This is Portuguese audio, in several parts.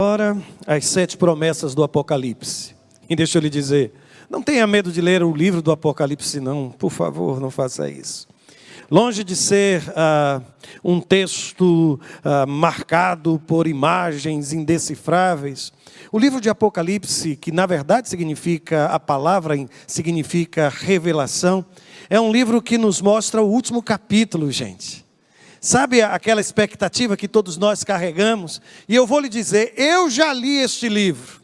Agora, as 7 promessas do Apocalipse. E deixa eu lhe dizer, não tenha medo de ler o livro do Apocalipse, não. Por favor, não faça isso. Longe de ser um texto marcado por imagens indecifráveis, o livro de Apocalipse, que na verdade significa, a palavra significa revelação, é um livro que nos mostra o último capítulo, gente. Sabe aquela expectativa que todos nós carregamos? E eu vou lhe dizer, eu já li este livro.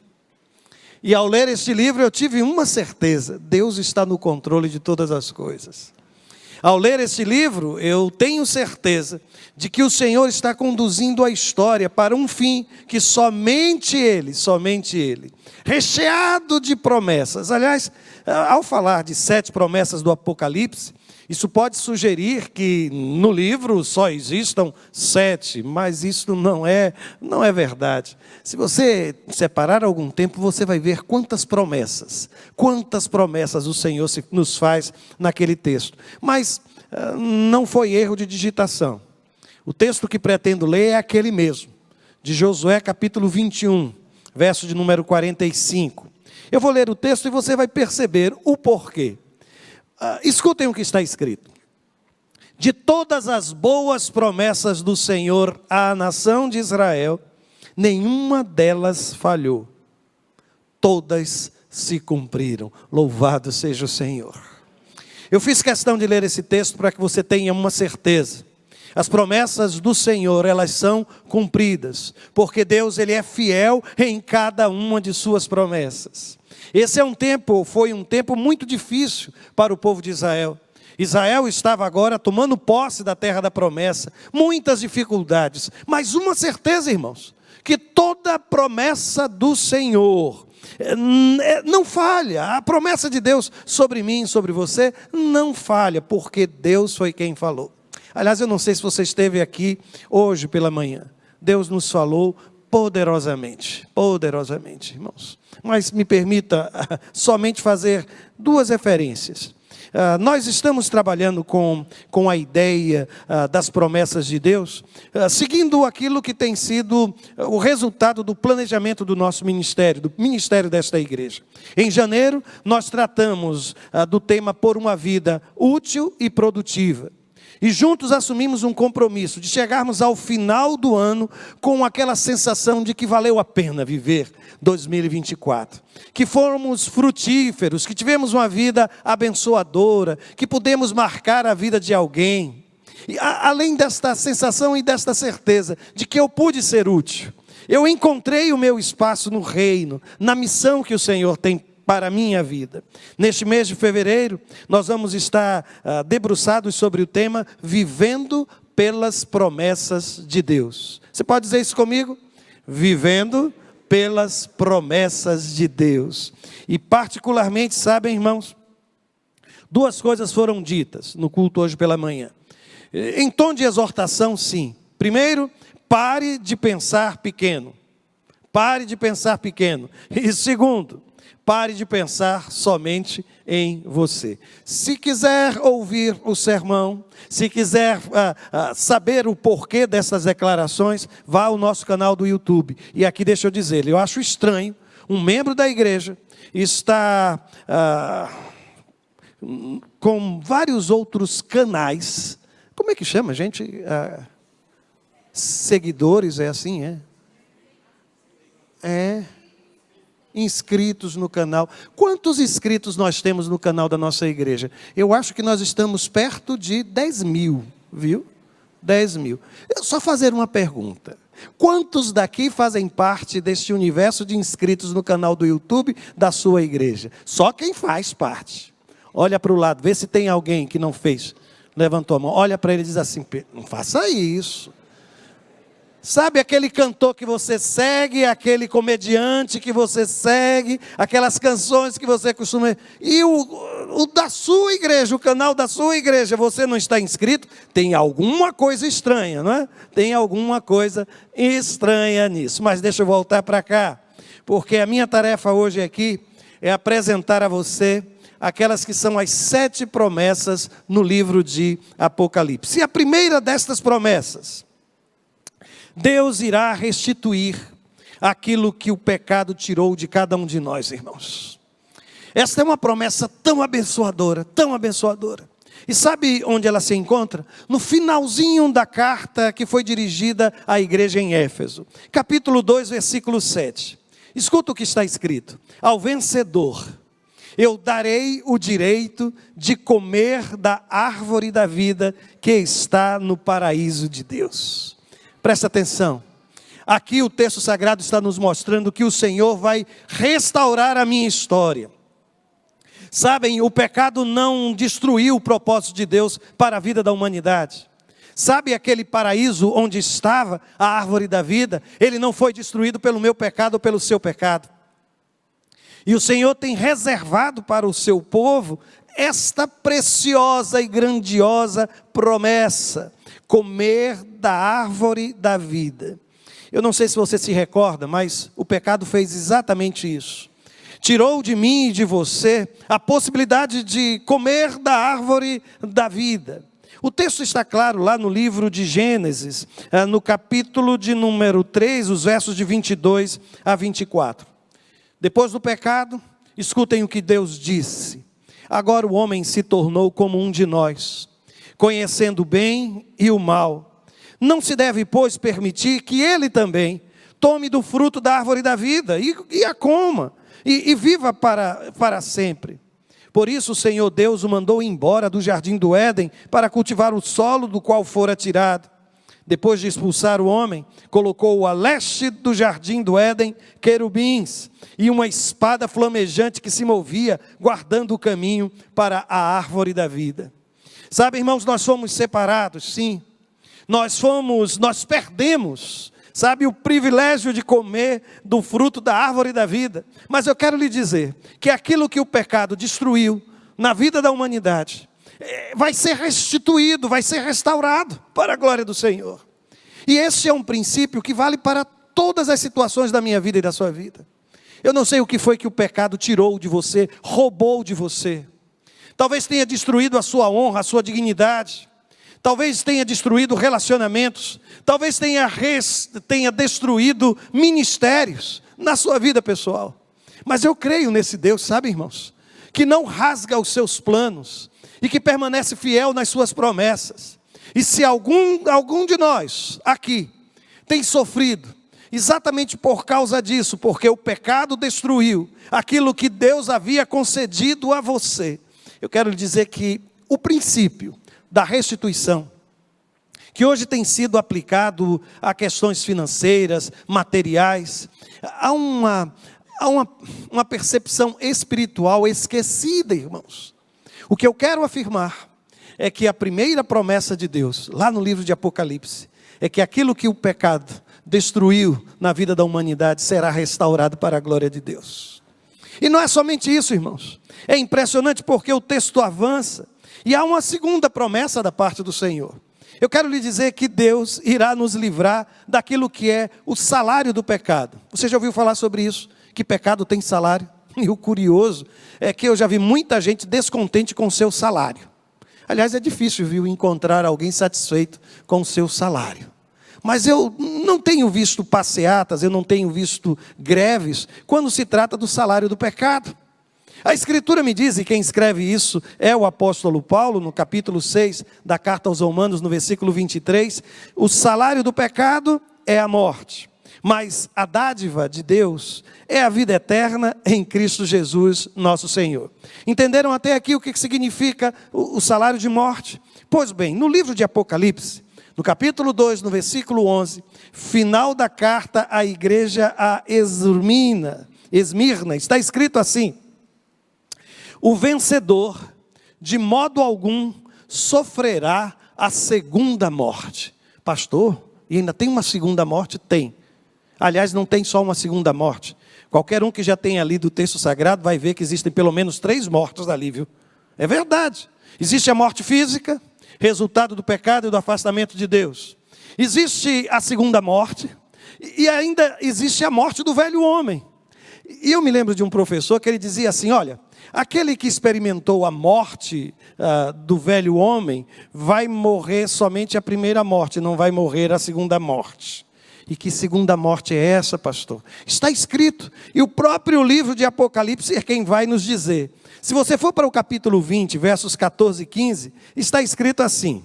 E ao ler este livro eu tive uma certeza: Deus está no controle de todas as coisas. Ao ler este livro, eu tenho certeza de que o Senhor está conduzindo a história para um fim que somente Ele, recheado de promessas. Aliás, ao falar de 7 promessas do Apocalipse, isso pode sugerir que no livro só existam 7, mas isso não é verdade. Se você separar algum tempo, você vai ver quantas promessas o Senhor nos faz naquele texto. Mas não foi erro de digitação. O texto que pretendo ler é aquele mesmo, de Josué capítulo 21, verso de número 45. Eu vou ler o texto e você vai perceber o porquê. Escutem o que está escrito. De todas as boas promessas do Senhor à nação de Israel, nenhuma delas falhou. Todas se cumpriram. Louvado seja o Senhor. Eu fiz questão de ler esse texto para que você tenha uma certeza. As promessas do Senhor, elas são cumpridas, porque Deus, Ele é fiel em cada uma de suas promessas. Esse foi um tempo muito difícil para o povo de Israel. Israel estava agora tomando posse da terra da promessa, muitas dificuldades, mas uma certeza, irmãos, que toda promessa do Senhor não falha. A promessa de Deus sobre mim, sobre você, não falha, porque Deus foi quem falou. Aliás, eu não sei se você esteve aqui hoje pela manhã. Deus nos falou poderosamente, irmãos. Mas me permita somente fazer 2 referências. Nós estamos trabalhando com a ideia das promessas de Deus, seguindo aquilo que tem sido o resultado do planejamento do nosso ministério, do ministério desta igreja. Em janeiro, nós tratamos do tema Por uma Vida Útil e Produtiva. E juntos assumimos um compromisso de chegarmos ao final do ano com aquela sensação de que valeu a pena viver 2024. Que fomos frutíferos, que tivemos uma vida abençoadora, que pudemos marcar a vida de alguém. E além desta sensação e desta certeza de que eu pude ser útil, eu encontrei o meu espaço no reino, na missão que o Senhor tem para a minha vida. Neste mês de fevereiro, nós vamos estar debruçados sobre o tema Vivendo pelas Promessas de Deus. Você pode dizer isso comigo? Vivendo pelas promessas de Deus. E particularmente, sabem, irmãos, 2 coisas foram ditas no culto hoje pela manhã. Em tom de exortação, sim. Primeiro, pare de pensar pequeno. Pare de pensar pequeno. E segundo, pare de pensar somente em você. Se quiser ouvir o sermão, se quiser saber o porquê dessas declarações, vá ao nosso canal do YouTube. E aqui deixa eu dizer, eu acho estranho um membro da igreja estar com vários outros canais. Como é que chama, gente? Seguidores, é assim, inscritos no canal. Quantos inscritos nós temos no canal da nossa igreja? Eu acho que nós estamos perto de 10 mil, viu? 10 mil. Eu só fazer uma pergunta. Quantos daqui fazem parte deste universo de inscritos no canal do YouTube da sua igreja? Só quem faz parte. Olha para o lado, vê se tem alguém que não fez. Levantou a mão, olha para ele e diz assim: não faça isso. Sabe aquele cantor que você segue, aquele comediante que você segue, aquelas canções que você costuma... E o da sua igreja, o canal da sua igreja, você não está inscrito? Tem alguma coisa estranha, não é? Tem alguma coisa estranha nisso. Mas deixa eu voltar para cá, porque a minha tarefa hoje aqui é apresentar a você aquelas que são as 7 promessas no livro de Apocalipse. E a primeira destas promessas: Deus irá restituir aquilo que o pecado tirou de cada um de nós, irmãos. Esta é uma promessa tão abençoadora, tão abençoadora. E sabe onde ela se encontra? No finalzinho da carta que foi dirigida à igreja em Éfeso. Capítulo 2, versículo 7. Escuta o que está escrito: ao vencedor eu darei o direito de comer da árvore da vida que está no paraíso de Deus. Presta atenção. Aqui o texto sagrado está nos mostrando que o Senhor vai restaurar a minha história. Sabem, o pecado não destruiu o propósito de Deus para a vida da humanidade. Sabe aquele paraíso onde estava a árvore da vida? Ele não foi destruído pelo meu pecado ou pelo seu pecado. E o Senhor tem reservado para o seu povo esta preciosa e grandiosa promessa: comer da árvore da vida. Eu não sei se você se recorda, mas o pecado fez exatamente isso. Tirou de mim e de você a possibilidade de comer da árvore da vida. O texto está claro lá no livro de Gênesis, no capítulo de número 3, os versos de 22 a 24. Depois do pecado, escutem o que Deus disse: agora o homem se tornou como um de nós, conhecendo o bem e o mal. Não se deve, pois, permitir que ele também tome do fruto da árvore da vida e a coma, e viva para sempre. Por isso o Senhor Deus o mandou embora do jardim do Éden para cultivar o solo do qual fora tirado. Depois de expulsar o homem, colocou a leste do jardim do Éden querubins e uma espada flamejante que se movia, guardando o caminho para a árvore da vida. Sabe, irmãos, nós fomos separados, sim. Nós perdemos, sabe, o privilégio de comer do fruto da árvore da vida. Mas eu quero lhe dizer que aquilo que o pecado destruiu na vida da humanidade vai ser restituído, vai ser restaurado para a glória do Senhor. E esse é um princípio que vale para todas as situações da minha vida e da sua vida. Eu não sei o que foi que o pecado tirou de você, roubou de você. Talvez tenha destruído a sua honra, a sua dignidade. Talvez tenha destruído relacionamentos. Talvez tenha destruído ministérios na sua vida pessoal. Mas eu creio nesse Deus, sabe, irmãos, que não rasga os seus planos e que permanece fiel nas suas promessas. E se algum de nós aqui tem sofrido exatamente por causa disso, porque o pecado destruiu aquilo que Deus havia concedido a você, eu quero lhe dizer que o princípio da restituição, que hoje tem sido aplicado a questões financeiras, materiais, há uma percepção espiritual esquecida, irmãos. O que eu quero afirmar é que a primeira promessa de Deus, lá no livro de Apocalipse, é que aquilo que o pecado destruiu na vida da humanidade será restaurado para a glória de Deus. E não é somente isso, irmãos. É impressionante porque o texto avança e há uma segunda promessa da parte do Senhor. Eu quero lhe dizer que Deus irá nos livrar daquilo que é o salário do pecado. Você já ouviu falar sobre isso? Que pecado tem salário? E o curioso é que eu já vi muita gente descontente com o seu salário. Aliás, é difícil, viu, encontrar alguém satisfeito com o seu salário. Mas eu não tenho visto passeatas, eu não tenho visto greves quando se trata do salário do pecado. A Escritura me diz, e quem escreve isso é o apóstolo Paulo, no capítulo 6 da carta aos Romanos, no versículo 23, o salário do pecado é a morte, mas a dádiva de Deus é a vida eterna em Cristo Jesus, nosso Senhor. Entenderam até aqui o que significa o salário de morte? Pois bem, no livro de Apocalipse, no capítulo 2, no versículo 11, final da carta à igreja a Esmirna, está escrito assim: o vencedor, de modo algum, sofrerá a segunda morte. Pastor, e ainda tem uma segunda morte? Tem. Aliás, não tem só uma segunda morte. Qualquer um que já tenha lido o texto sagrado vai ver que existem pelo menos 3 mortes ali, viu? É verdade. Existe a morte física, resultado do pecado e do afastamento de Deus. Existe a segunda morte e ainda existe a morte do velho homem. E eu me lembro de um professor que ele dizia assim: olha, aquele que experimentou a morte do velho homem vai morrer somente a primeira morte, não vai morrer a segunda morte. E que segunda morte é essa, pastor? Está escrito, e o próprio livro de Apocalipse é quem vai nos dizer. Se você for para o capítulo 20, versos 14 e 15, está escrito assim: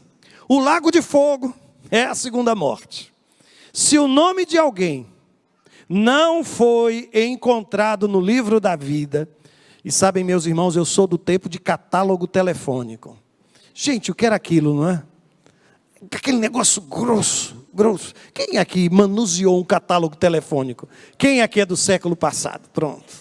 o lago de fogo é a segunda morte. Se o nome de alguém não foi encontrado no livro da vida, e sabem, meus irmãos, eu sou do tempo de catálogo telefônico. Gente, o que era aquilo, não é? Aquele negócio grosso. Quem aqui manuseou um catálogo telefônico? Quem aqui é do século passado? Pronto.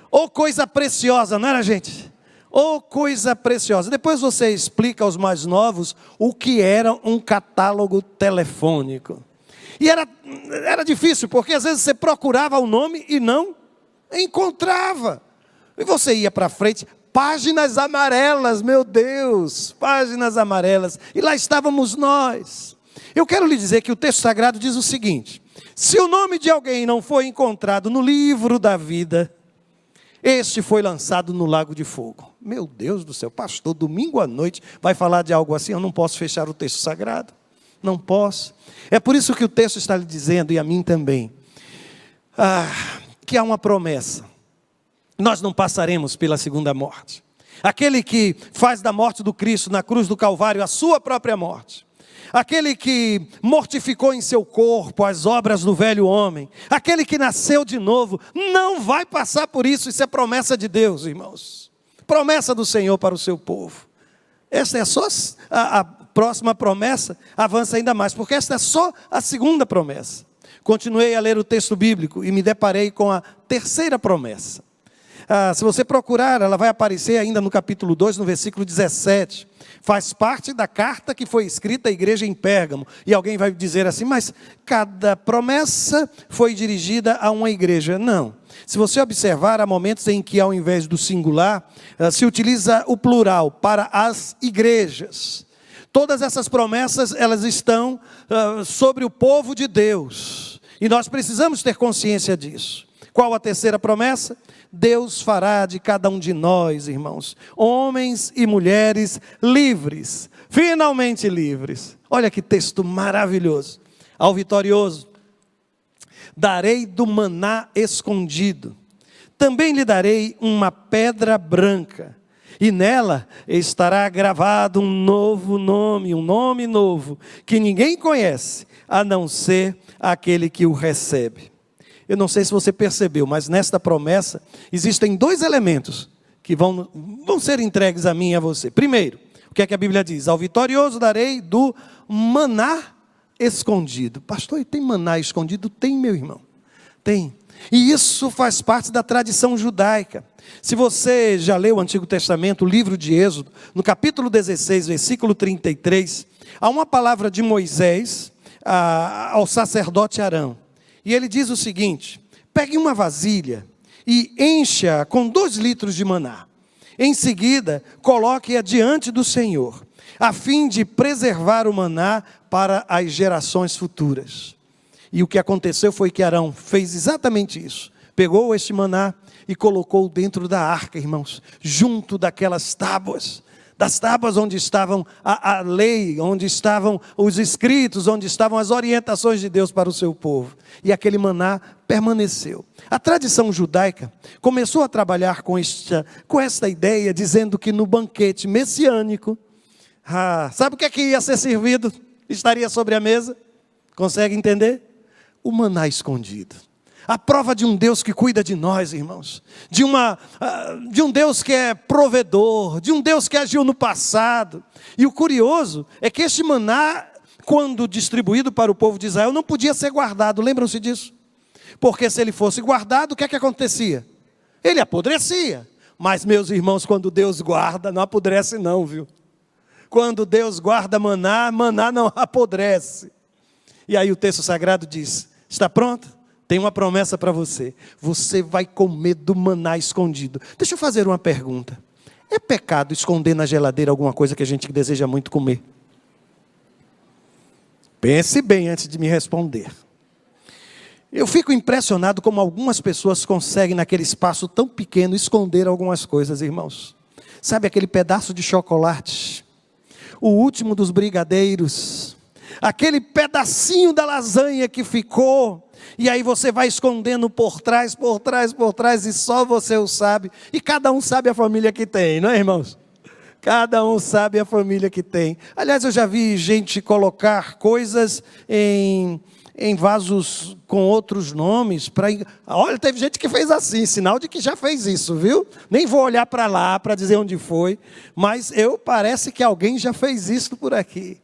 Ô coisa preciosa, não era, gente? Ô coisa preciosa. Depois você explica aos mais novos o que era um catálogo telefônico. E era difícil, porque às vezes você procurava o nome e não encontrava. E você ia para frente, páginas amarelas, meu Deus, páginas amarelas. E lá estávamos nós. Eu quero lhe dizer que o texto sagrado diz o seguinte: se o nome de alguém não foi encontrado no livro da vida, este foi lançado no lago de fogo. Meu Deus do céu, pastor, domingo à noite vai falar de algo assim? Eu não posso fechar o texto sagrado, não posso. É por isso que o texto está lhe dizendo, e a mim também, que há uma promessa. Nós não passaremos pela segunda morte. Aquele que faz da morte do Cristo na cruz do Calvário a sua própria morte, aquele que mortificou em seu corpo as obras do velho homem, aquele que nasceu de novo, não vai passar por isso. Isso é promessa de Deus, irmãos. Promessa do Senhor para o seu povo. Esta é só a próxima promessa, avança ainda mais, porque esta é só a segunda promessa. Continuei a ler o texto bíblico e me deparei com a terceira promessa. Se você procurar, ela vai aparecer ainda no capítulo 2, no versículo 17. Faz parte da carta que foi escrita à igreja em Pérgamo. E alguém vai dizer assim, mas cada promessa foi dirigida a uma igreja. Não. Se você observar, há momentos em que ao invés do singular, se utiliza o plural para as igrejas. Todas essas promessas, elas estão sobre o povo de Deus. E nós precisamos ter consciência disso. Qual a terceira promessa? Deus fará de cada um de nós, irmãos, homens e mulheres livres, finalmente livres. Olha que texto maravilhoso. Ao vitorioso, darei do maná escondido, também lhe darei uma pedra branca, e nela estará gravado um novo nome, um nome novo, que ninguém conhece, a não ser aquele que o recebe. Eu não sei se você percebeu, mas nesta promessa existem dois elementos que vão ser entregues a mim e a você. Primeiro, o que é que a Bíblia diz? Ao vitorioso darei do maná escondido. Pastor, e tem maná escondido? Tem, meu irmão. Tem. E isso faz parte da tradição judaica. Se você já leu o Antigo Testamento, o livro de Êxodo, no capítulo 16, versículo 33, há uma palavra de Moisés ao sacerdote Arão. E ele diz o seguinte: pegue uma vasilha e encha com 2 litros de maná. Em seguida, coloque-a diante do Senhor, a fim de preservar o maná para as gerações futuras. E o que aconteceu foi que Arão fez exatamente isso. Pegou este maná e colocou dentro da arca, irmãos, junto daquelas tábuas. Das tábuas onde estavam a lei, onde estavam os escritos, onde estavam as orientações de Deus para o seu povo. E aquele maná permaneceu. A tradição judaica começou a trabalhar com esta ideia, dizendo que no banquete messiânico, sabe o que é que ia ser servido? Estaria sobre a mesa? Consegue entender? O maná escondido. A prova de um Deus que cuida de nós, irmãos. De um Deus que é provedor, de um Deus que agiu no passado. E o curioso é que este maná, quando distribuído para o povo de Israel, não podia ser guardado. Lembram-se disso? Porque se ele fosse guardado, o que é que acontecia? Ele apodrecia. Mas, meus irmãos, quando Deus guarda, não apodrece não, viu? Quando Deus guarda maná, maná não apodrece. E aí o texto sagrado diz: está pronto? Tem uma promessa para você. Você vai comer do maná escondido. Deixa eu fazer uma pergunta. É pecado esconder na geladeira alguma coisa que a gente deseja muito comer? Pense bem antes de me responder. Eu fico impressionado como algumas pessoas conseguem, naquele espaço tão pequeno, esconder algumas coisas, irmãos. Sabe aquele pedaço de chocolate? O último dos brigadeiros? aquele pedacinho da lasanha que ficou, e aí você vai escondendo por trás, e só você o sabe, e cada um sabe a família que tem, não é, irmãos? Cada um sabe a família que tem. Aliás, eu já vi gente colocar coisas em vasos com outros nomes. Olha, teve gente que fez assim, sinal de que já fez isso, viu? Nem vou olhar para lá para dizer onde foi, mas parece que alguém já fez isso por aqui.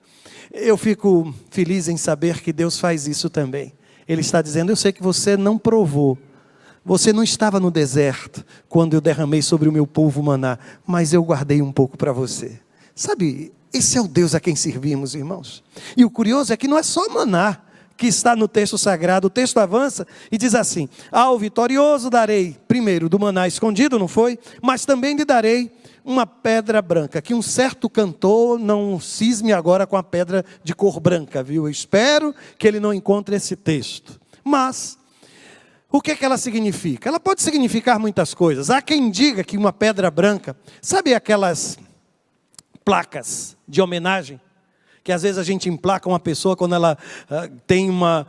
Eu fico feliz em saber que Deus faz isso também. Ele está dizendo, eu sei que você não provou. Você não estava no deserto quando eu derramei sobre o meu povo maná, mas eu guardei um pouco para você. Sabe, esse é o Deus a quem servimos, irmãos. E o curioso é que não é só maná que está no texto sagrado. O texto avança e diz assim: ao vitorioso darei, primeiro, do maná escondido, não foi? Mas também lhe darei uma pedra branca, que um certo cantor não cisme agora com a pedra de cor branca, viu? Eu espero que ele não encontre esse texto. Mas o que ela significa? Ela pode significar muitas coisas. Há quem diga que uma pedra branca, sabe aquelas placas de homenagem, que às vezes a gente emplaca uma pessoa quando ela tem uma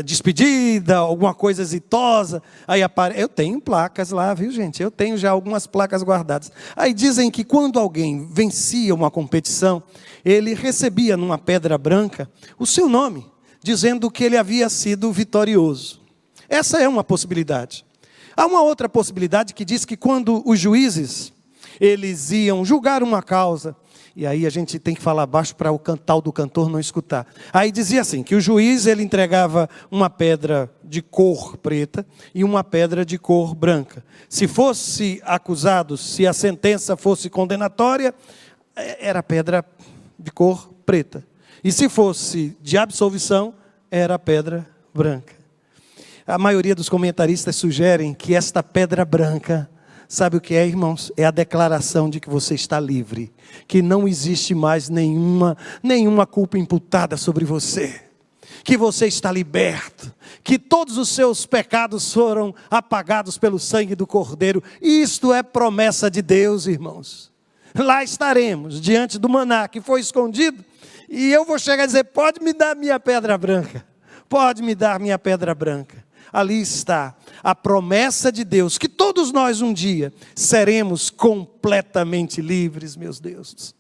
despedida, alguma coisa exitosa, aí eu tenho placas lá, viu, gente? Eu tenho já algumas placas guardadas. Aí dizem que quando alguém vencia uma competição, ele recebia numa pedra branca o seu nome, dizendo que ele havia sido vitorioso. Essa é uma possibilidade. Há uma outra possibilidade que diz que quando os juízes, eles iam julgar uma causa, e aí a gente tem que falar baixo para o tal do cantor não escutar. Aí dizia assim, que o juiz ele entregava uma pedra de cor preta e uma pedra de cor branca. Se fosse acusado, se a sentença fosse condenatória, era pedra de cor preta. E se fosse de absolvição, era pedra branca. A maioria dos comentaristas sugerem que esta pedra branca, sabe o que é, irmãos? É a declaração de que você está livre, que não existe mais nenhuma culpa imputada sobre você, que você está liberto, que todos os seus pecados foram apagados pelo sangue do Cordeiro. Isto é promessa de Deus, irmãos. Lá estaremos, diante do maná que foi escondido, e eu vou chegar a dizer, pode me dar minha pedra branca, pode me dar minha pedra branca. Ali está a promessa de Deus, que todos nós um dia seremos completamente livres, meus deuses.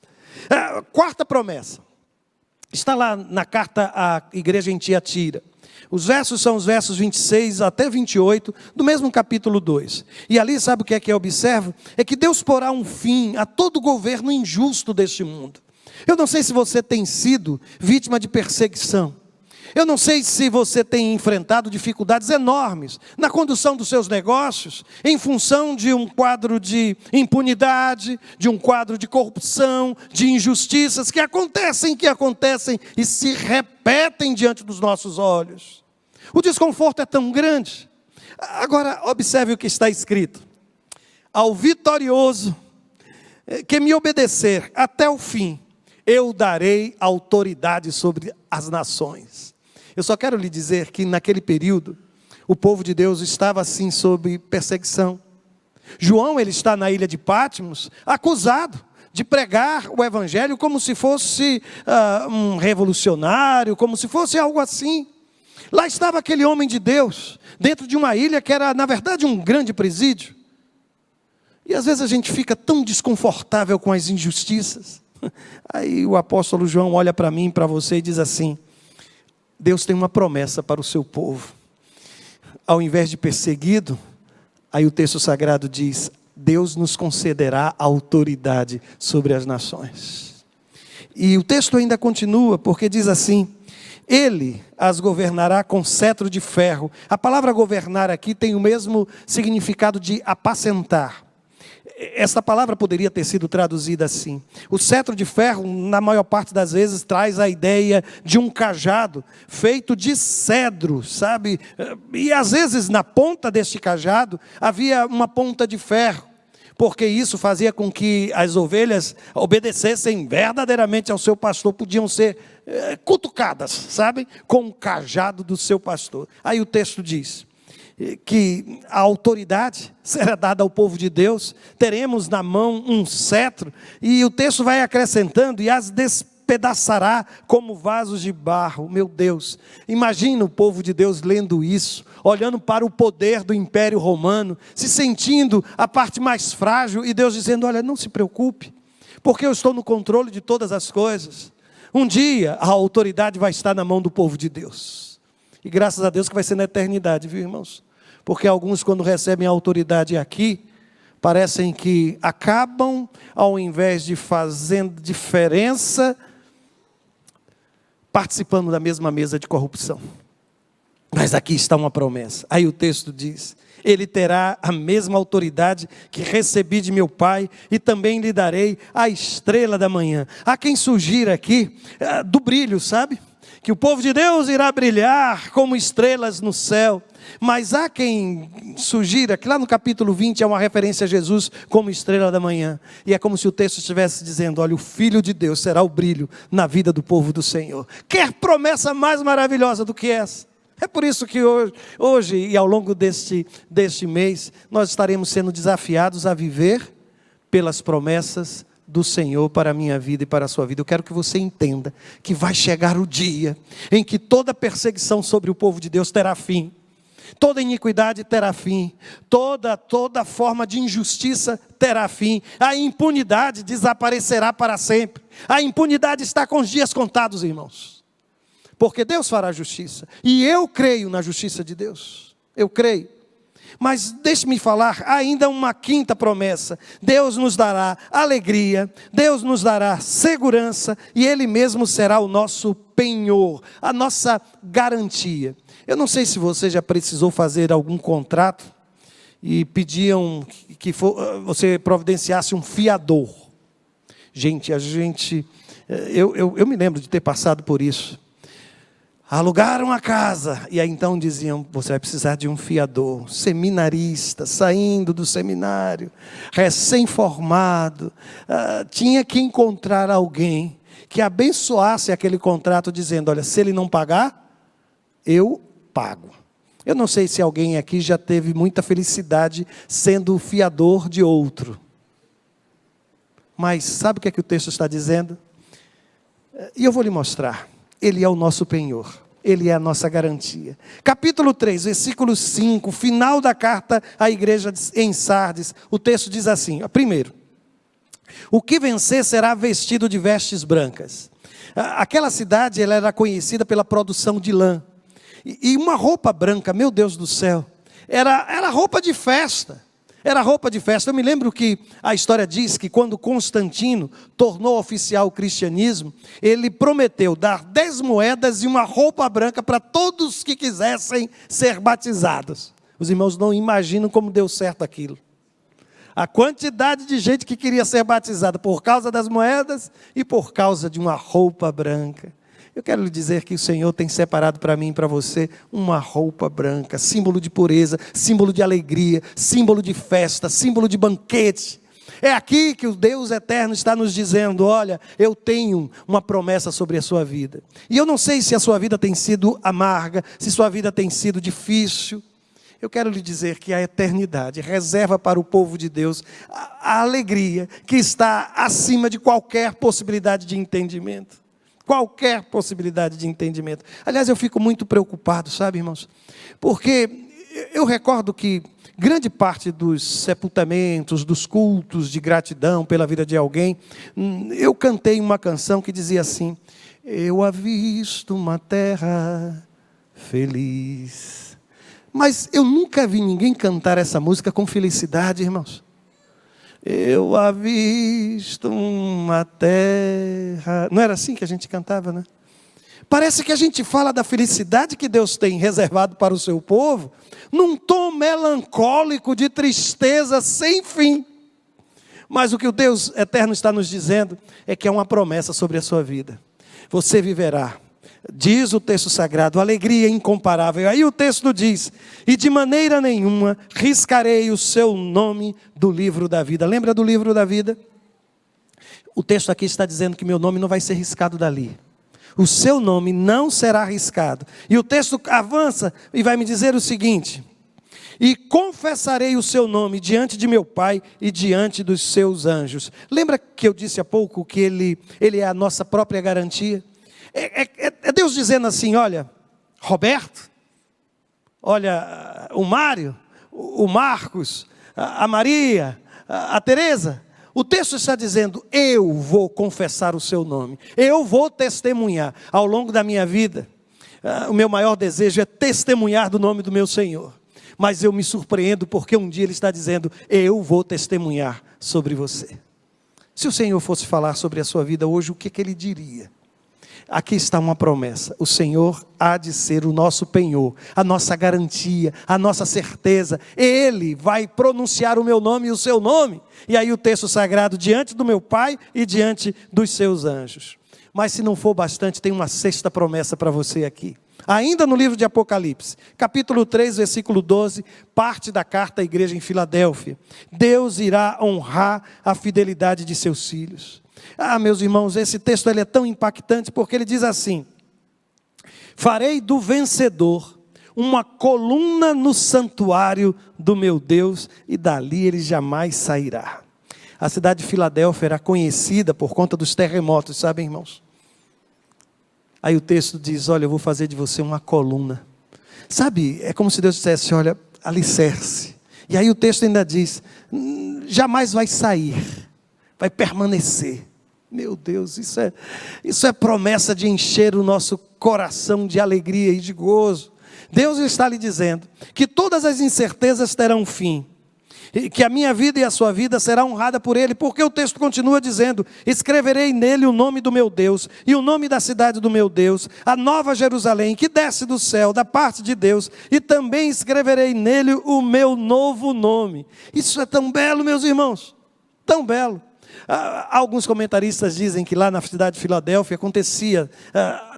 Quarta promessa, está lá na carta à igreja em Tiatira. Os versos são os versos 26 até 28, do mesmo capítulo 2. E ali, sabe o que é que eu observo? É que Deus porá um fim a todo governo injusto deste mundo. Eu não sei se você tem sido vítima de perseguição. Eu não sei se você tem enfrentado dificuldades enormes na condução dos seus negócios, em função de um quadro de impunidade, de um quadro de corrupção, de injustiças que acontecem e se repetem diante dos nossos olhos. O desconforto é tão grande. Agora, observe o que está escrito: ao vitorioso que me obedecer até o fim, eu darei autoridade sobre as nações. Eu só quero lhe dizer que naquele período, o povo de Deus estava assim sob perseguição. João, ele está na ilha de Patmos, acusado de pregar o evangelho como se fosse um revolucionário, como se fosse algo assim. Lá estava aquele homem de Deus, dentro de uma ilha que era, na verdade, um grande presídio. E às vezes a gente fica tão desconfortável com as injustiças. Aí o apóstolo João olha para mim, para você e diz assim: Deus tem uma promessa para o seu povo. Ao invés de perseguido, aí o texto sagrado diz: Deus nos concederá autoridade sobre as nações. E o texto ainda continua, porque diz assim: Ele as governará com cetro de ferro. A palavra governar aqui tem o mesmo significado de apacentar. Essa palavra poderia ter sido traduzida assim. O cetro de ferro, na maior parte das vezes, traz a ideia de um cajado feito de cedro, sabe? E às vezes na ponta deste cajado havia uma ponta de ferro, porque isso fazia com que as ovelhas obedecessem verdadeiramente ao seu pastor, podiam ser cutucadas, sabe? Com o cajado do seu pastor. Aí o texto diz que a autoridade será dada ao povo de Deus, teremos na mão um cetro, e o texto vai acrescentando: e as despedaçará como vasos de barro. Meu Deus, imagina o povo de Deus lendo isso, olhando para o poder do Império Romano, se sentindo a parte mais frágil, e Deus dizendo: olha, não se preocupe, porque eu estou no controle de todas as coisas. Um dia a autoridade vai estar na mão do povo de Deus, e graças a Deus que vai ser na eternidade, viu, irmãos? Porque alguns, quando recebem a autoridade aqui, parecem que acabam, ao invés de fazendo diferença, participando da mesma mesa de corrupção. Mas aqui está uma promessa. Aí o texto diz: ele terá a mesma autoridade que recebi de meu Pai, e também lhe darei a estrela da manhã. Há quem sugira aqui do brilho, sabe? Que o povo de Deus irá brilhar como estrelas no céu. Mas há quem sugira que lá no capítulo 20 é uma referência a Jesus como estrela da manhã. E é como se o texto estivesse dizendo: olha, o Filho de Deus será o brilho na vida do povo do Senhor. Quer promessa mais maravilhosa do que essa? É por isso que hoje e ao longo deste mês, nós estaremos sendo desafiados a viver pelas promessas do Senhor para a minha vida e para a sua vida. Eu quero que você entenda que vai chegar o dia em que toda perseguição sobre o povo de Deus terá fim. Toda iniquidade terá fim, toda forma de injustiça terá fim, a impunidade desaparecerá para sempre. A impunidade está com os dias contados, irmãos, porque Deus fará justiça, e eu creio na justiça de Deus, eu creio. Mas deixe-me falar ainda uma quinta promessa: Deus nos dará alegria, Deus nos dará segurança, e Ele mesmo será o nosso penhor, a nossa garantia. Eu não sei se você já precisou fazer algum contrato e pediam que você providenciasse um fiador. Eu me lembro de ter passado por isso. Alugaram a casa, e aí então diziam: você vai precisar de um fiador. Seminarista, saindo do seminário, recém-formado, tinha que encontrar alguém que abençoasse aquele contrato, dizendo: olha, se ele não pagar, eu pago. Eu não sei se alguém aqui já teve muita felicidade sendo o fiador de outro. Mas sabe o que é que o texto está dizendo? E eu vou lhe mostrar. Ele é o nosso penhor. Ele é a nossa garantia. Capítulo 3, versículo 5, final da carta à igreja em Sardes. O texto diz assim: primeiro, o que vencer será vestido de vestes brancas. Aquela cidade, ela era conhecida pela produção de lã. E uma roupa branca, meu Deus do céu, era roupa de festa. Era roupa de festa. Eu me lembro que a história diz que quando Constantino tornou oficial o cristianismo, ele prometeu dar 10 moedas e uma roupa branca para todos que quisessem ser batizados. Os irmãos não imaginam como deu certo aquilo. A quantidade de gente que queria ser batizada por causa das moedas e por causa de uma roupa branca. Eu quero lhe dizer que o Senhor tem separado para mim e para você uma roupa branca, símbolo de pureza, símbolo de alegria, símbolo de festa, símbolo de banquete. É aqui que o Deus eterno está nos dizendo: olha, eu tenho uma promessa sobre a sua vida. E eu não sei se a sua vida tem sido amarga, se sua vida tem sido difícil. Eu quero lhe dizer que a eternidade reserva para o povo de Deus a alegria que está acima de qualquer possibilidade de entendimento. Qualquer possibilidade de entendimento. Aliás, eu fico muito preocupado, sabe, irmãos? Porque eu recordo que grande parte dos sepultamentos, dos cultos de gratidão pela vida de alguém, eu cantei uma canção que dizia assim: eu avisto uma terra feliz. Mas eu nunca vi ninguém cantar essa música com felicidade, irmãos. Eu avisto uma terra... Não era assim que a gente cantava, né? Parece que a gente fala da felicidade que Deus tem reservado para o seu povo num tom melancólico de tristeza sem fim. Mas o que o Deus eterno está nos dizendo é que é uma promessa sobre a sua vida. Você viverá, diz o texto sagrado, alegria incomparável. Aí o texto diz: e de maneira nenhuma riscarei o seu nome do livro da vida. Lembra do livro da vida? O texto aqui está dizendo que meu nome não vai ser riscado dali. O seu nome não será riscado. E o texto avança e vai me dizer o seguinte: e confessarei o seu nome diante de meu Pai e diante dos seus anjos. Lembra que eu disse há pouco que Ele é a nossa própria garantia? É Deus dizendo assim: olha, Roberto, olha, o Mário, o Marcos, a Maria, a Teresa. O texto está dizendo: eu vou confessar o seu nome, eu vou testemunhar ao longo da minha vida. O meu maior desejo é testemunhar do nome do meu Senhor. Mas eu me surpreendo porque um dia Ele está dizendo: eu vou testemunhar sobre você. Se o Senhor fosse falar sobre a sua vida hoje, o que Ele diria? Aqui está uma promessa: o Senhor há de ser o nosso penhor, a nossa garantia, a nossa certeza. Ele vai pronunciar o meu nome e o seu nome. E aí o texto sagrado: diante do meu Pai e diante dos seus anjos. Mas se não for bastante, tem uma sexta promessa para você aqui. Ainda no livro de Apocalipse, capítulo 3, versículo 12, parte da carta à igreja em Filadélfia. Deus irá honrar a fidelidade de seus filhos. Meus irmãos, esse texto ele é tão impactante porque ele diz assim: farei do vencedor uma coluna no santuário do meu Deus, e dali ele jamais sairá. A cidade de Filadélfia era conhecida por conta dos terremotos, sabem, irmãos? Aí o texto diz: olha, eu vou fazer de você uma coluna. Sabe, é como se Deus dissesse: olha, alicerce. E aí o texto ainda diz: jamais vai sair, vai permanecer. Meu Deus, isso é promessa de encher o nosso coração de alegria e de gozo. Deus está lhe dizendo que todas as incertezas terão fim, e que a minha vida e a sua vida será honrada por Ele, porque o texto continua dizendo: escreverei nele o nome do meu Deus, e o nome da cidade do meu Deus, a nova Jerusalém, que desce do céu, da parte de Deus, e também escreverei nele o meu novo nome. Isso é tão belo, meus irmãos, tão belo. Alguns comentaristas dizem que lá na cidade de Filadélfia acontecia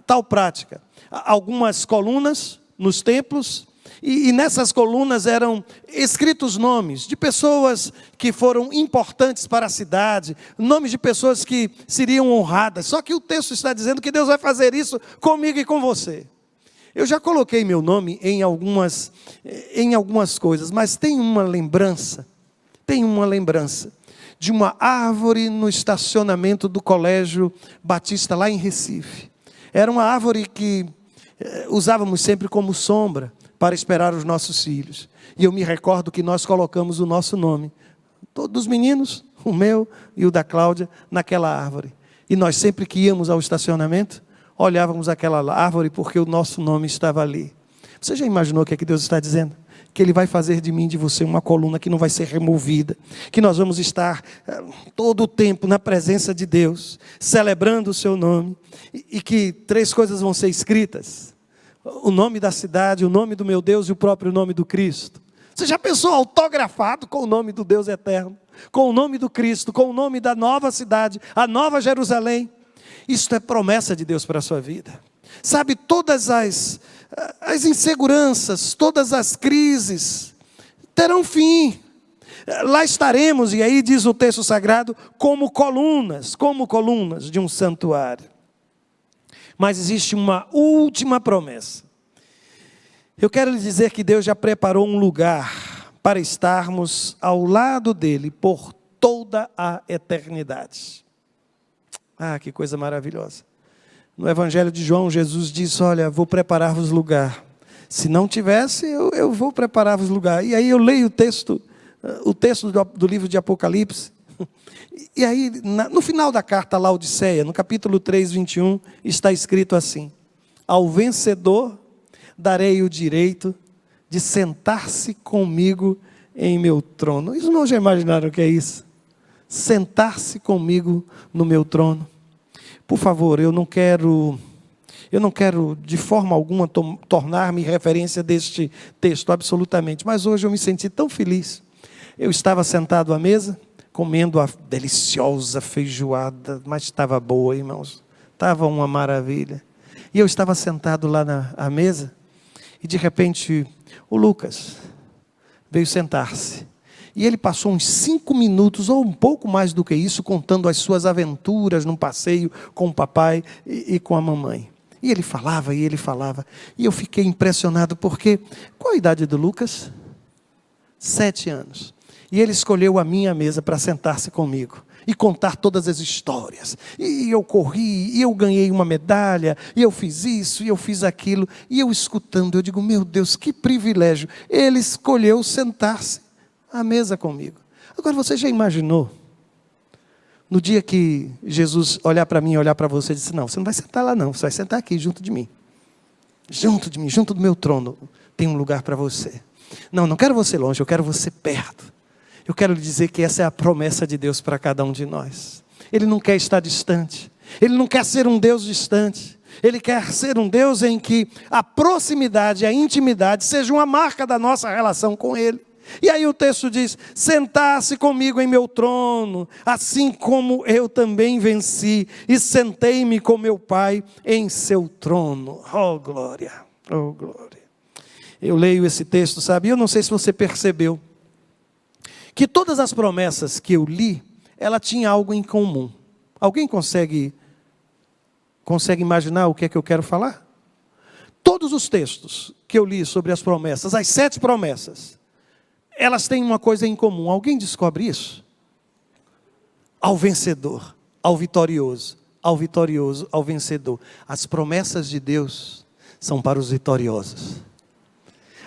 tal prática: algumas colunas nos templos, e nessas colunas eram escritos nomes de pessoas que foram importantes para a cidade, nomes de pessoas que seriam honradas. Só que o texto está dizendo que Deus vai fazer isso comigo e com você. Eu já coloquei meu nome em algumas coisas, mas tem uma lembrança de uma árvore no estacionamento do Colégio Batista, lá em Recife. Era uma árvore que usávamos sempre como sombra para esperar os nossos filhos. E eu me recordo que nós colocamos o nosso nome, todos os meninos, o meu e o da Cláudia, naquela árvore. E nós sempre que íamos ao estacionamento, olhávamos aquela árvore porque o nosso nome estava ali. Você já imaginou o que é que Deus está dizendo? Que Ele vai fazer de mim e de você uma coluna que não vai ser removida, que nós vamos estar todo o tempo na presença de Deus, celebrando o seu nome, e que 3 coisas vão ser escritas: o nome da cidade, o nome do meu Deus e o próprio nome do Cristo. Você já pensou autografado com o nome do Deus eterno, com o nome do Cristo, com o nome da nova cidade, a nova Jerusalém? Isto é promessa de Deus para a sua vida. Sabe, todas as inseguranças, todas as crises terão fim. Lá estaremos, e aí diz o texto sagrado, como colunas de um santuário. Mas existe uma última promessa. Eu quero lhe dizer que Deus já preparou um lugar para estarmos ao lado dele por toda a eternidade. Que coisa maravilhosa. No Evangelho de João, Jesus diz: olha, vou preparar-vos lugar. Se não tivesse, eu vou preparar-vos lugar. E aí eu leio o texto do livro de Apocalipse. E aí, no final da carta à Laodiceia, no capítulo 3, 21, está escrito assim: ao vencedor darei o direito de sentar-se comigo em meu trono. Os irmãos já imaginaram o que é isso? Sentar-se comigo no meu trono. Por favor, eu não quero de forma alguma tornar-me referência deste texto, absolutamente. Mas hoje eu me senti tão feliz. Eu estava sentado à mesa, comendo a deliciosa feijoada, mas estava boa, irmãos. Estava uma maravilha. E eu estava sentado lá à mesa, e de repente o Lucas veio sentar-se. E ele passou uns 5 minutos, ou um pouco mais do que isso, contando as suas aventuras num passeio com o papai e com a mamãe. E ele falava, e eu fiquei impressionado, porque qual a idade do Lucas? 7 anos. E ele escolheu a minha mesa para sentar-se comigo e contar todas as histórias. E eu corri, e eu ganhei uma medalha, e eu fiz isso, e eu fiz aquilo. E eu escutando, eu digo, meu Deus, que privilégio. Ele escolheu sentar-se à mesa comigo. Agora, você já imaginou? No dia que Jesus olhar para mim e olhar para você e disse, não, você não vai sentar lá não, você vai sentar aqui junto de mim. Junto de mim, junto do meu trono, tem um lugar para você. Não, não quero você longe, eu quero você perto. Eu quero lhe dizer que essa é a promessa de Deus para cada um de nós. Ele não quer estar distante. Ele não quer ser um Deus distante. Ele quer ser um Deus em que a proximidade, a intimidade seja uma marca da nossa relação com Ele. E aí o texto diz, sentar-se comigo em meu trono, assim como eu também venci, e sentei-me com meu Pai em seu trono. Oh glória, oh glória. Eu leio esse texto, sabe, eu não sei se você percebeu, que todas as promessas que eu li, ela tinha algo em comum. Alguém consegue imaginar o que é que eu quero falar? Todos os textos que eu li sobre as promessas, as 7 promessas, elas têm uma coisa em comum. Alguém descobre isso? Ao vencedor, ao vitorioso, ao vitorioso, ao vencedor. As promessas de Deus são para os vitoriosos.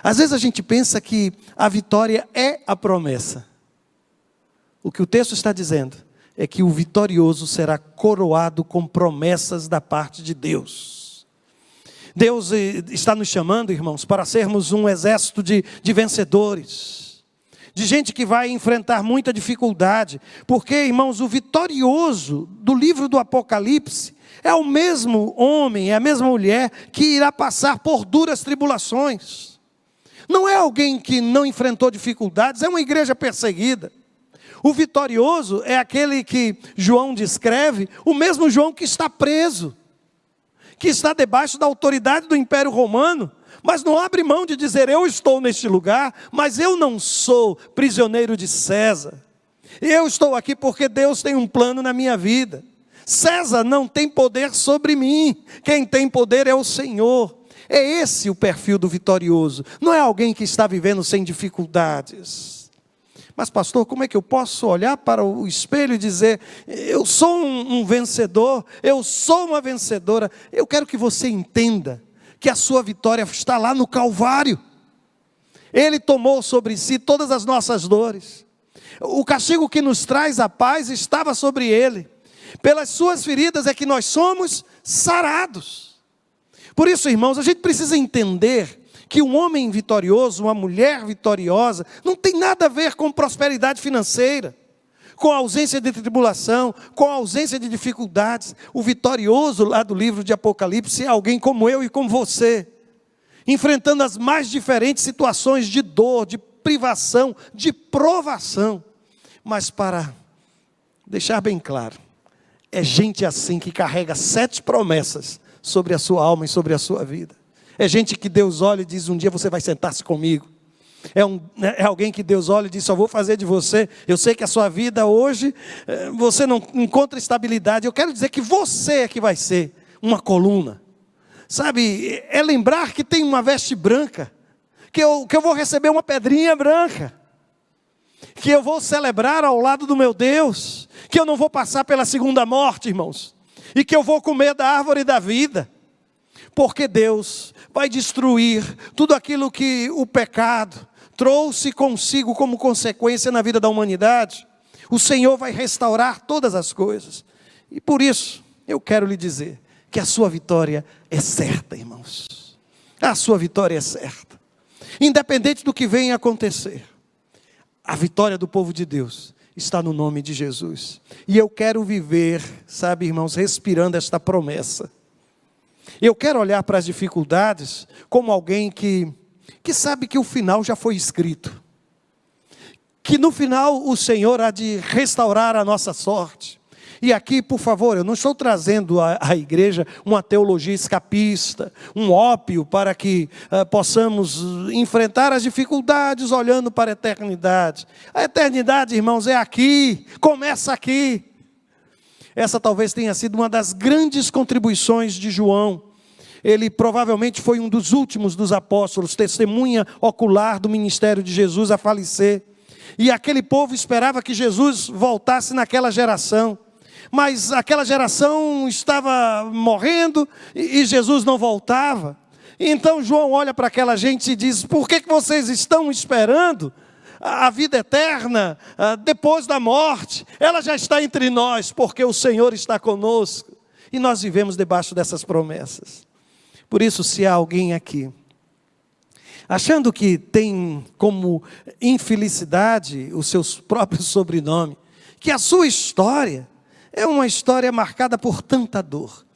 Às vezes a gente pensa que a vitória é a promessa. O que o texto está dizendo é que o vitorioso será coroado com promessas da parte de Deus. Deus está nos chamando, irmãos, para sermos um exército de vencedores. De gente que vai enfrentar muita dificuldade. Porque, irmãos, o vitorioso do livro do Apocalipse é o mesmo homem, é a mesma mulher que irá passar por duras tribulações. Não é alguém que não enfrentou dificuldades, é uma igreja perseguida. O vitorioso é aquele que João descreve, o mesmo João que está preso, que está debaixo da autoridade do Império Romano, mas não abre mão de dizer, eu estou neste lugar, mas eu não sou prisioneiro de César. Eu estou aqui porque Deus tem um plano na minha vida. César não tem poder sobre mim, quem tem poder é o Senhor. É esse o perfil do vitorioso, não é alguém que está vivendo sem dificuldades. Mas pastor, como é que eu posso olhar para o espelho e dizer, eu sou um vencedor, eu sou uma vencedora? Eu quero que você entenda que a sua vitória está lá no Calvário. Ele tomou sobre si todas as nossas dores. O castigo que nos traz a paz estava sobre ele. Pelas suas feridas é que nós somos sarados. Por isso, irmãos, a gente precisa entender que um homem vitorioso, uma mulher vitoriosa, não tem nada a ver com prosperidade financeira, com a ausência de tribulação, com a ausência de dificuldades. O vitorioso lá do livro de Apocalipse é alguém como eu e como você, enfrentando as mais diferentes situações de dor, de privação, de provação. Mas para deixar bem claro, é gente assim que carrega 7 promessas sobre a sua alma e sobre a sua vida. É gente que Deus olha e diz, um dia você vai sentar-se comigo. É alguém que Deus olha e diz, só vou fazer de você. Eu sei que a sua vida hoje, você não encontra estabilidade. Eu quero dizer que você é que vai ser uma coluna. Sabe, é lembrar que tem uma veste branca. Que eu vou receber uma pedrinha branca. Que eu vou celebrar ao lado do meu Deus. Que eu não vou passar pela segunda morte, irmãos. E que eu vou comer da árvore da vida. Porque Deus vai destruir tudo aquilo que o pecado trouxe consigo como consequência na vida da humanidade. O Senhor vai restaurar todas as coisas. E por isso, eu quero lhe dizer que a sua vitória é certa, irmãos. A sua vitória é certa. Independente do que venha a acontecer, a vitória do povo de Deus está no nome de Jesus. E eu quero viver, sabe, irmãos, respirando esta promessa. Eu quero olhar para as dificuldades como alguém que sabe que o final já foi escrito. Que no final o Senhor há de restaurar a nossa sorte. E aqui, por favor, eu não estou trazendo à igreja uma teologia escapista, um ópio para que possamos enfrentar as dificuldades olhando para a eternidade. A eternidade, irmãos, é aqui, começa aqui. Essa talvez tenha sido uma das grandes contribuições de João, Ele provavelmente foi um dos últimos dos apóstolos, testemunha ocular do ministério de Jesus a falecer. E aquele povo esperava que Jesus voltasse naquela geração. Mas aquela geração estava morrendo e Jesus não voltava. Então João olha para aquela gente e diz: por que vocês estão esperando a vida eterna depois da morte? Ela já está entre nós, porque o Senhor está conosco. E nós vivemos debaixo dessas promessas. Por isso, se há alguém aqui achando que tem como infelicidade o seu próprio sobrenome, que a sua história é uma história marcada por tanta dor,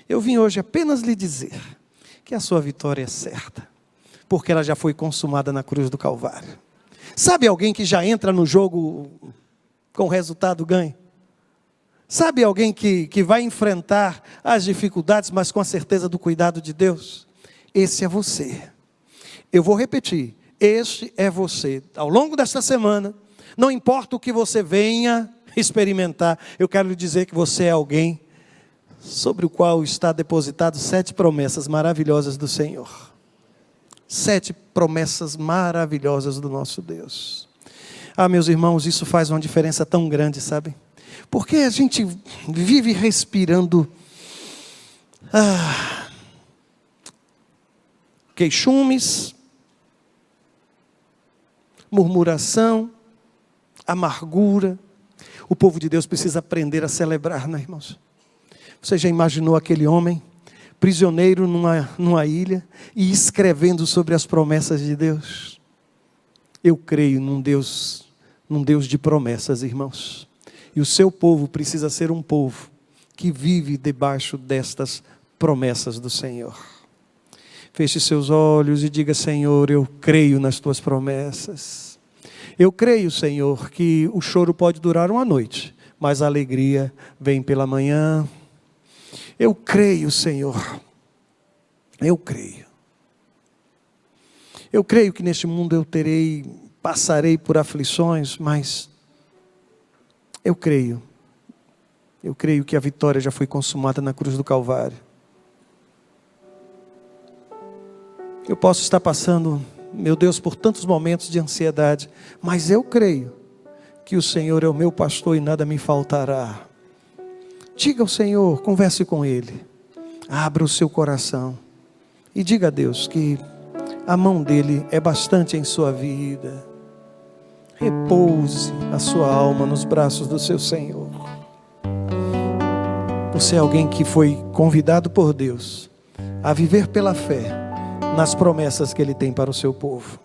eu vim hoje apenas lhe dizer que a sua vitória é certa, porque ela já foi consumada na cruz do Calvário. Sabe alguém que já entra no jogo com resultado ganho? Sabe alguém que vai enfrentar as dificuldades, mas com a certeza do cuidado de Deus? Esse é você. Eu vou repetir, este é você. Ao longo desta semana, não importa o que você venha experimentar, eu quero lhe dizer que você é alguém sobre o qual está depositado 7 promessas maravilhosas do Senhor. 7 promessas maravilhosas do nosso Deus. Ah, meus irmãos, isso faz uma diferença tão grande, sabe? Porque a gente vive respirando queixumes, murmuração, amargura. O povo de Deus precisa aprender a celebrar, né, irmãos? Você já imaginou aquele homem prisioneiro numa ilha e escrevendo sobre as promessas de Deus? Eu creio num Deus de promessas, irmãos. E o seu povo precisa ser um povo que vive debaixo destas promessas do Senhor. Feche seus olhos e diga: Senhor, eu creio nas tuas promessas. Eu creio, Senhor, que o choro pode durar uma noite, mas a alegria vem pela manhã. Eu creio, Senhor. Eu creio. Eu creio que neste mundo passarei por aflições, mas eu creio que a vitória já foi consumada na cruz do Calvário. Eu posso estar passando, meu Deus, por tantos momentos de ansiedade, mas eu creio que o Senhor é o meu pastor e nada me faltará. Diga ao Senhor, converse com Ele, abra o seu coração e diga a Deus que a mão dEle é bastante em sua vida. Repouse a sua alma nos braços do seu Senhor. Você é alguém que foi convidado por Deus a viver pela fé nas promessas que Ele tem para o seu povo.